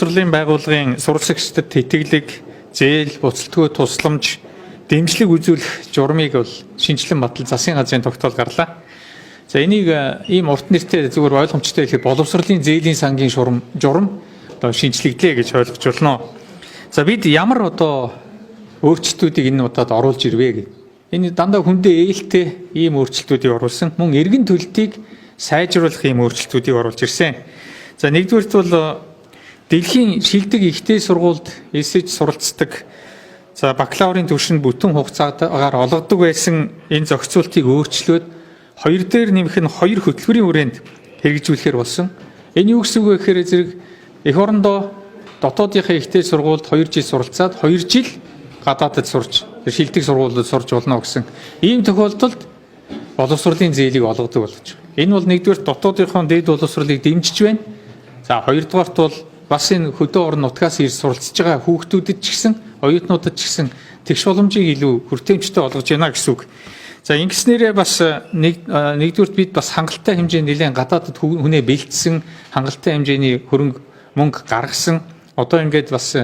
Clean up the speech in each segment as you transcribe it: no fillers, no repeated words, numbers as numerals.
Боловсролын байгууллагын сурвалжлагчдад тэтгэлэг, зээл, буцалтгүй тусламж, дэмжлэг үзүүлэх журмыг бол шинжилэн батал засгийн газрын тогтоол гарлаа. За энийг ийм урт нэртэй зүгээр ойлгомжтой хэлэх боловсролын зээлийн сангийн журам одоо шинжлэгдлээ гэж ойлгож болно. За бид ямар одоо өөрчлөлтүүдийг энэ удаад оруулж ирвэ гэх. Энэ дандаа хүндээ ээлтэй ийм өөрчлөлтүүдийг оруулсан. Мөн эргэн төлөлтийг сайжруулах ийм өөрчлөлтүүдийг оруулж ирсэн. За нэгдүгээрт бол дэлхийн шилдэг ихтэй сургуульд эсэж суралцдаг за бакалаврын түвшинд бүтэн хугацаагаар олгодог байсан энэ зохицуултыг өөрчлөөд хоёр дээр нэмэх нь хоёр хөтөлбөрийн хүрээнд хэрэгжүүлэхээр болсон. Энэ юу гэсэн үг вэ гэхээр зэрэг эх орондоо дотоодынхаа ихтэй сургуульд 2 жил суралцаад 2 жил гадаадд сурч шилдэг сургуулиуд сурч болно гэсэн. Ийм тохиолдолд боловсролын зээлийг олгодог болж байна. Энэ бол нэгдүгээр дотоодынхоо дэд боловсролыг дэмжиж байна. За хоёрдугаарт бол бас энэ хөдөө орон нутгаас ирж суралцж байгаа хүүхдүүдэд ч гэсэн, оюутнуудад ч гэсэн тэгш боломжийг илүү хүртээмжтэй олгож байна гэсэн үг. За ингэснээрээ бас нэгдүгürt бид бас хангалттай хэмжээнд нэлээд гадаадд хүнээ бэлдсэн, хангалттай хэмжээний хөрөнгө мөнгө гаргасан. Одоо ингээд бас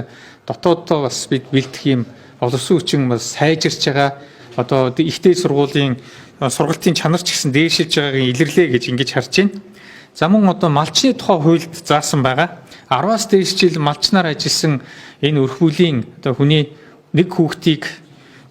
дотооддоо бас бид бэлдэх юм боловсон хүчин бас сайжирч байгаа. Одоо ихтэй сургуулийн сургалтын чанар ч гэсэн дээшилж байгаагийн илэрлээ гэж ингэж харж байна. За мөн одоо малчны тухай хуульд заасан байгаа. 10-аас дээш жил малчнаар ажилласан энэ өрх бүлийн одоо хүний нэг хүүхдийг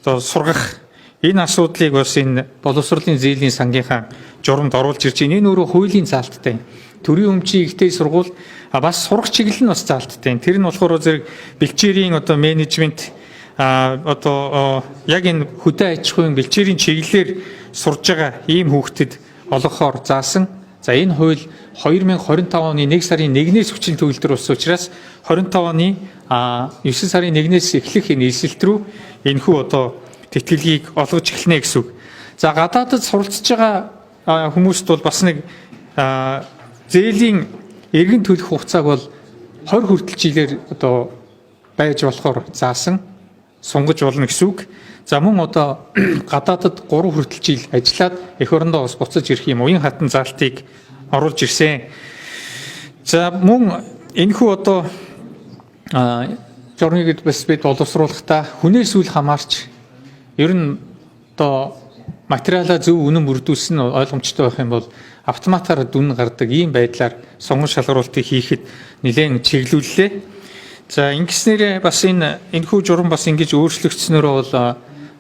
одоо сургах энэ асуудлыг бас энэ боловсролын зээлийн сангийнхаа журамд оруулж ирж байна. Энэ өөрөө хуулийн заалттай. Төрийн өмчийн ихтэй сургууль бас сурах чиглэл нь бас заалттай. Тэр нь болохоор зэрэг бэлчээрийн одоо менежмент одоо яг энэ хөдөө аж ахуйн бэлчээрийн чиглэлээр сурж байгаа ийм хүүхдэд олгохоор заасан. За энэ хууль 2025 оны 1 сарын 1-ээс хүчил төгөлдөр болсон учраас 25 оны 9 сарын 1-ээс эхлэх энэ эсэлт рүү энэхүү одоо тэтгэлгийг олгож эхэлнэ гэсэн үг. За гадаадд суралцж байгаа хүмүүст бол бас нэг зээлийн эргэн төлөх хугацааг бол 20 хүртэл жилээр одоо байж болохоор заасан сунгаж болно гэсэн үг. За мөн одоо гадаадд 3 хүртэл жил ажиллаад эх орондоо бас буцаж ирэх юм уян хатан залтыг оруулж ирсэн. За мөн энэхүү одоо журмыг бас бид боловсруулахдаа хүнээс үл хамаарч ер нь одоо материалаа зөв үнэн бүрдүүлсэн нь ойлгомжтой байх юм бол автоматар дүн гардаг ийм байдлаар сонгон шалгаруултыг хийхэд нэлээд чиглүүллээ. За ингэснээр бас энэхүү журам бас ингэж өөрчлөгдснөөрөө бол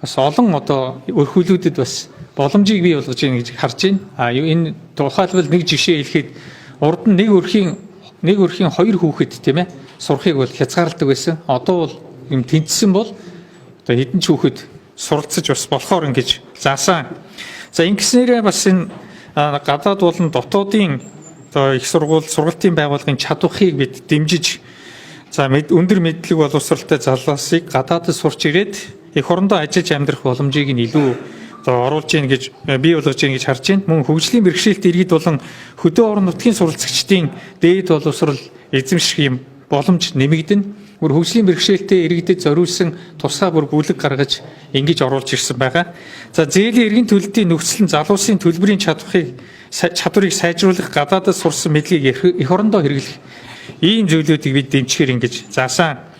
бас олон одоо өрхүүлүүдэд бас боломжийг бий болгож байна гэж харж байна. Энэ тухайлбал нэг жишээ хэлэхэд урд нь нэг өрхийн 2 хүүхэд тийм ээ сурахыг бол хязгаарладаг байсан. Одоо бол юм тэнцсэн бол одоо хэдэн ч хүүхэд суралцж бас болохоор ингэж заасан. За ингэснээр бас энэ гадаад болон дотоодын одоо их сургалтын байгууллагын чадварыг бид дэмжиж за өндөр мэдлэг боловсролтой залуусыг гадаадд сурч ирээд эх орондоо ажиллаж амьдрах боломжийг нь илүү одоо оруулж ийн гэж бий болгож ийн гэж харж байна. Мөн хөгжлийн бэрхшээлт иргэд болон хөдөө орон нутгийн суралцагчдын дээд боловсрол эзэмших юм боломж нэмэгдэнэ. Мөр хөгжлийн бэрхшээлтэй иргэдэд зориулсан тусгай бүр бүлэг гаргаж ингэж оруулж ирсэн байгаа. За зээлийн эргэн төлөлтийн нөхцөл нь залуусын төлбөрийн чадварыг сайжруулах, гадаадд сурсан мэдлэгийг эх орондоо хэрэглэх ийм зүйлүүдийг бид дэмжихээр ингэж заасан.